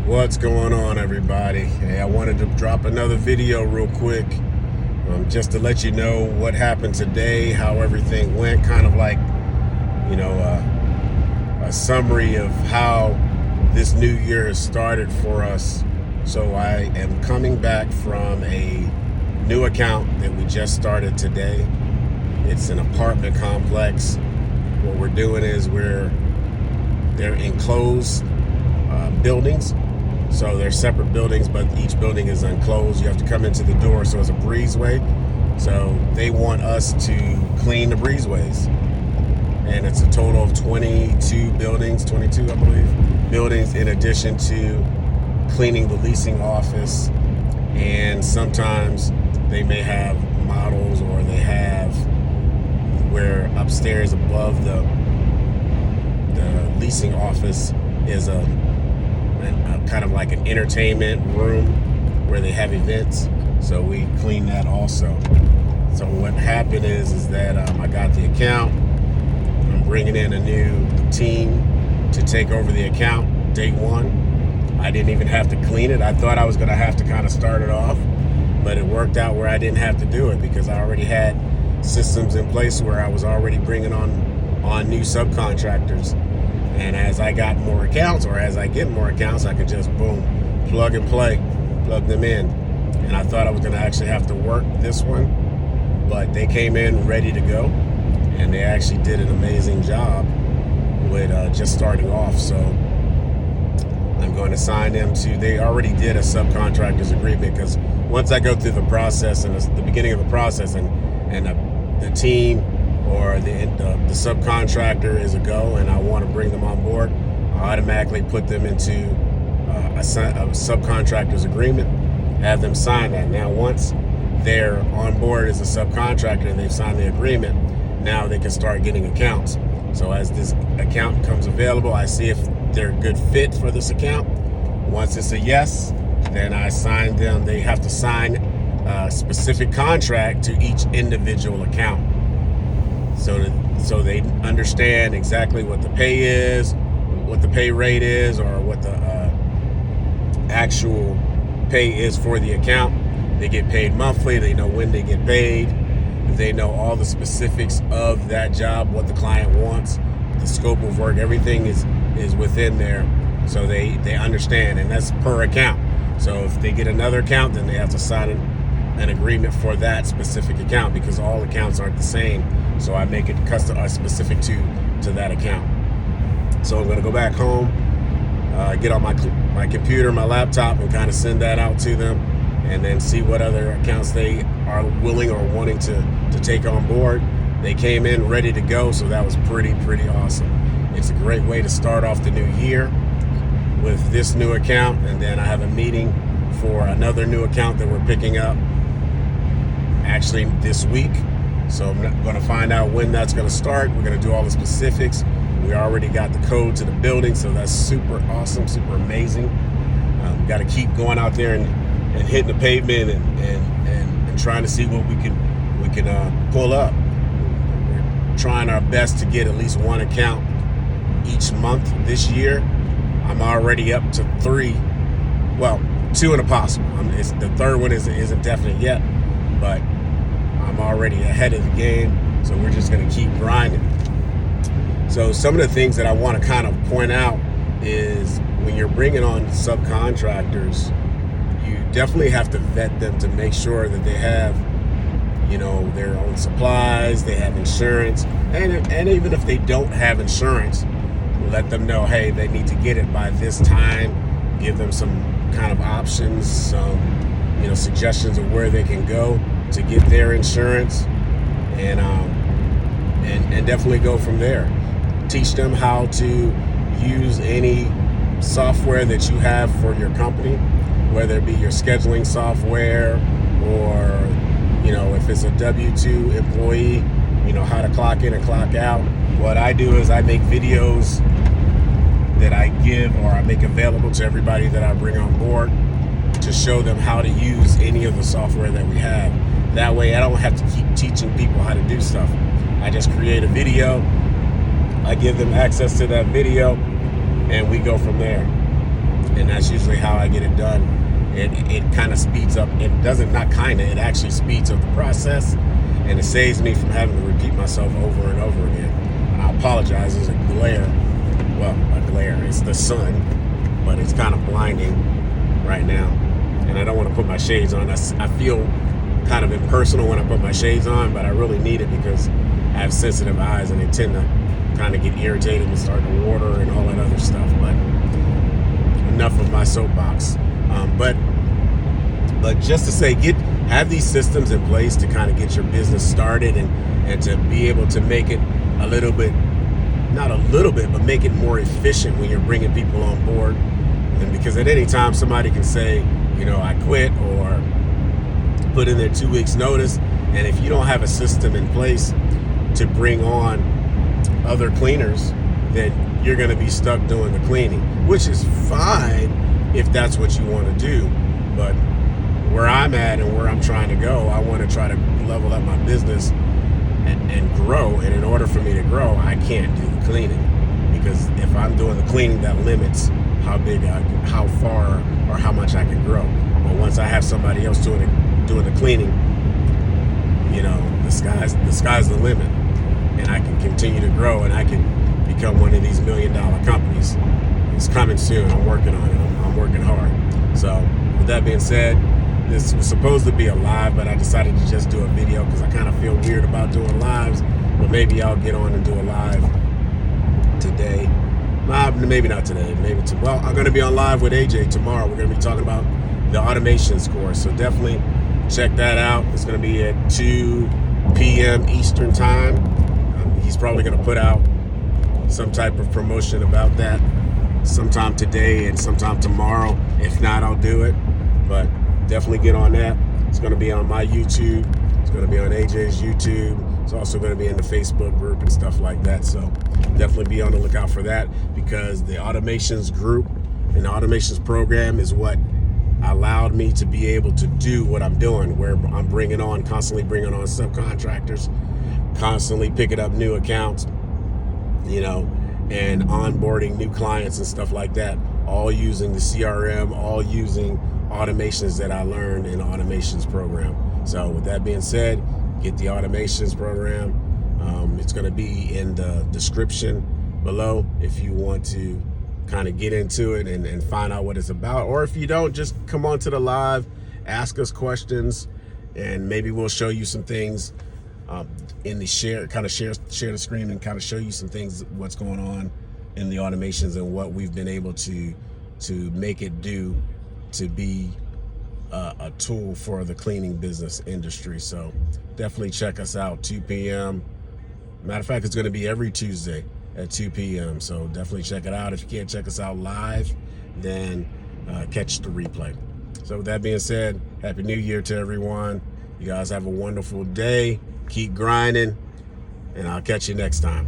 What's going on, everybody? Hey, I wanted to drop another video real quick, just to let you know what happened today, how everything went, kind of like, a summary of how this new year has started for us. So I am coming back from a new account that we just started today. It's an apartment complex. What we're doing is they're enclosed buildings. So they're separate buildings, but each building is enclosed. You have to come into the door, so it's a breezeway. So they want us to clean the breezeways. And it's a total of 22 buildings, 22, I believe, buildings, in addition to cleaning the leasing office. And sometimes they may have models, or they have where upstairs above the leasing office is a kind of like an entertainment room where they have events. So we clean that also. So what happened is that I got the account. I'm bringing in a new team to take over the account day one. I didn't even have to clean it. I thought I was going to have to kind of start it off, but it worked out where I didn't have to do it because I already had systems in place where I was already bringing on new subcontractors. And as I got more accounts, or as I get more accounts, I can just boom, plug and play, plug them in. And I thought I was going to actually have to work this one, but they came in ready to go, and they actually did an amazing job with just starting off. So I'm going to sign them to, they already did a subcontractors agreement, because once I go through the process, and the beginning of the process, and the team or the subcontractor is a go, and I want to bring them on board, I automatically put them into a subcontractor's agreement, have them sign that. Now, once they're on board as a subcontractor and they've signed the agreement, now they can start getting accounts. So as this account becomes available, I see if they're a good fit for this account. Once it's a yes, then I sign them. They have to sign a specific contract to each individual account, so they understand exactly what the pay is, what the pay rate is, or what the actual pay is for the account. They get paid monthly. They know when they get paid. They know all the specifics of that job, what the client wants, the scope of work. Everything is within there, so they understand, and that's per account. So if they get another account, then they have to sign an agreement for that specific account, because all accounts aren't the same. So I make it custom, specific to that account. So I'm going to go back home, get on my computer, my laptop, and kind of send that out to them, and then see what other accounts they are willing or wanting to take on board. They came in ready to go, so that was pretty awesome. It's a great way to start off the new year with this new account. And then I have a meeting for another new account that we're picking up actually this week. So I'm going to find out when that's going to start. We're going to do all the specifics. We already got the code to the building, so that's super awesome, super amazing. Got to keep going out there and hitting the pavement and trying to see what we can pull up. We're trying our best to get at least one account each month this year. I'm already up to 3, well, 2 and a possible. The third one isn't definite yet, but I'm already ahead of the game, so we're just going to keep grinding. So some of the things that I want to kind of point out is when you're bringing on subcontractors, you definitely have to vet them to make sure that they have, their own supplies, they have insurance, and even if they don't have insurance, let them know, hey, they need to get it by this time. Give them some kind of options, some suggestions of where they can go to get their insurance, and definitely go from there. Teach them how to use any software that you have for your company, whether it be your scheduling software, or if it's a W-2 employee, how to clock in and clock out. What I do is I make videos that I give, or I make available to everybody that I bring on board, to show them how to use any of the software that we have. That way I don't have to keep teaching people how to do stuff. I just create a video, I give them access to that video, and we go from there. and that's usually how I get it done. It kind of speeds up. It doesn't, not kind of, it actually speeds up the process, and it saves me from having to repeat myself over and over again. And I apologize, there's a glare. Well, a glare, it's the sun, but it's kind of blinding right now. And I don't want to put my shades on. I feel kind of impersonal when I put my shades on, but I really need it because I have sensitive eyes and they tend to kind of get irritated and start to water and all that other stuff. But enough of my soapbox. But just to say, have these systems in place to kind of get your business started and to be able to make it a little bit, not a little bit, but make it more efficient when you're bringing people on board. And because at any time somebody can say, I quit, or put in their 2 weeks notice. And if you don't have a system in place to bring on other cleaners, then you're going to be stuck doing the cleaning, which is fine if that's what you want to do. But where I'm at and where I'm trying to go, I want to try to level up my business and grow. And in order for me to grow, I can't do the cleaning, because if I'm doing the cleaning, that limits how far or how much I can grow. But once I have somebody else doing the cleaning, the sky's the limit, and I can continue to grow, and I can become one of these $1 million companies. It's coming soon. I'm working on it. I'm working hard. So with that being said, this was supposed to be a live, but I decided to just do a video because I kind of feel weird about doing lives. But maybe I'll get on and do a live today. Maybe not today. Maybe tomorrow. I'm going to be on live with AJ tomorrow. We're going to be talking about the automations course. So definitely check that out. It's going to be at 2 p.m. Eastern time. He's probably going to put out some type of promotion about that sometime today and sometime tomorrow. If not, I'll do it. But definitely get on that. It's going to be on my YouTube. It's going to be on AJ's YouTube. It's also going to be in the Facebook group and stuff like that. So definitely be on the lookout for that, because the automations group and the automations program is what allowed me to be able to do what I'm doing, where I'm constantly bringing on subcontractors, constantly picking up new accounts, and onboarding new clients and stuff like that, all using the CRM, all using automations that I learned in the automations program. So with that being said, get the automations program. It's going to be in the description below if you want to kind of get into it and find out what it's about. Or if you don't, just come on to the live, ask us questions, and maybe we'll show you some things in the share the screen and kind of show you some things, what's going on in the automations and what we've been able to make it do to be a tool for the cleaning business industry. So definitely check us out, 2 p.m. Matter of fact, it's going to be every Tuesday at 2 p.m. So definitely check it out. If you can't check us out live, then catch the replay. So with that being said, Happy New Year to everyone. You guys have a wonderful day. Keep grinding, and I'll catch you next time.